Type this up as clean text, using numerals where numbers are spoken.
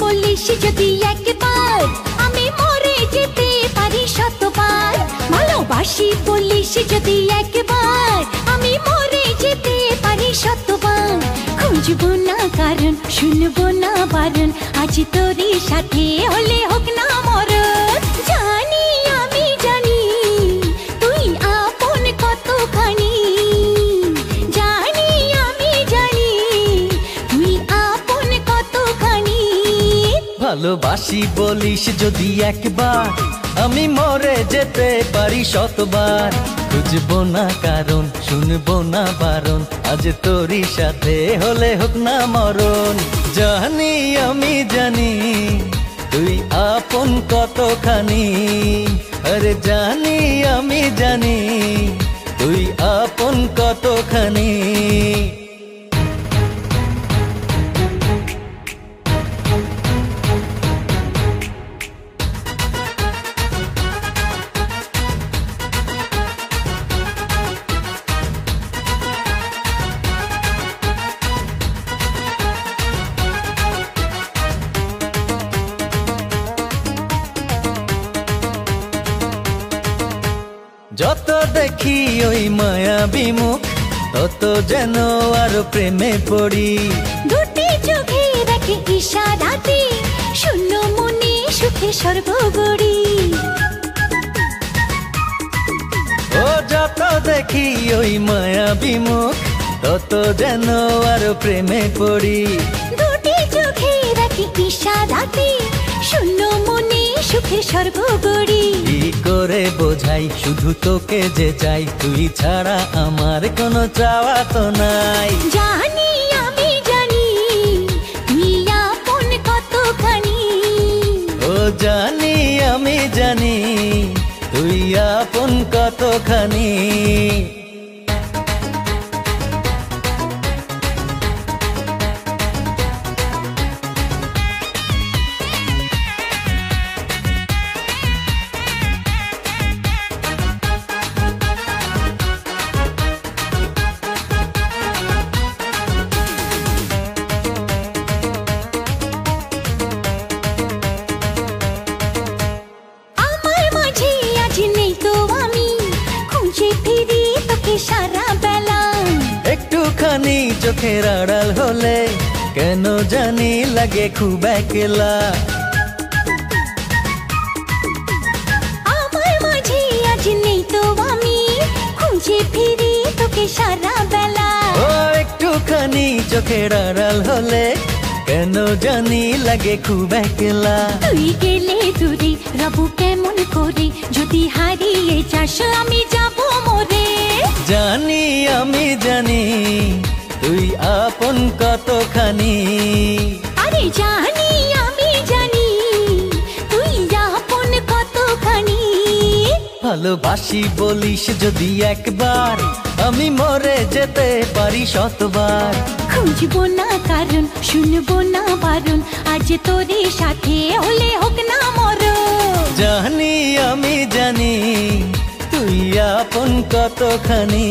বলিস যদি একবার, আমি মরে যেতে পারি শতবার। ভালোবাসি বলিস যদি একবার, আমি মরে যেতে পারি শতবার। খুঁজবো না কারণ, শুনবো না বারণ, আজ তোরই সাথে হলে হোক না মরণ। জানি আমি জানি তুই আপন কতখানি, জানি আমি জানি তুই আপন কতখানি। ভালোবাসি বলিস যদি একবার, আমি মরে যেতে পারি শতবার। খুঁজবো না কারণ, শুনবো না বারণ, আজ তোরই সাথে হলে হোক না মরণ। জানি আমি জানি তুই আপন কতখানি, আরে জানি আমি জানি তুই আপন কতখানি। যত দেখি ওই মায়াবী মুখ, তত যেন আরো প্রেমে পড়ি। দুটি চোখে রাখে ইশারাতে, শূন্য মনে সুখে সর্বগড়ি। ও যত দেখি ওই মায়াবী মুখ, তত যেন আরো প্রেমে পড়ি। দুটি চোখে রাখে ইশারাতে, শূন্য মনে সুখে সর্বগড়ি। কি করে বোঝাই শুধু তোকে যে চাই, তুই ছাড়া আমার কোনো চাওয়া তো নাই। জানি আমি জানি তুই আপন কতখানি, ও জানি আমি জানি তুই আপন কতখানি। সারা বেলা একটুখানি চোখের আড়াল হলে কেন জানি লাগে খুব একলা। আমার মাঝে আজ নেই তো আমি, খুঁজে ফিরি তোকে সারা বেলা। ও একটুখানি চোখের আড়াল হলে কেন জানি লাগে খুব একলা। তুই গেলে দূরে রবু কেমন করে, যদি হারিয়ে যাস আমি যাব মরে। জানি আমি জানি তুই আপন কতখানি, আরে জানি আমি জানি তুই আপন কতখানি। ভালোবাসি বলিস যদি একবার, আমি মরে যেতে পারি শতবার। খুঁজবো না কারণ, শুনবো না বারণ, আজ তোরই সাথে হলে হোক না মরণ। জানি আমি জানি তুই আপন কতখানি।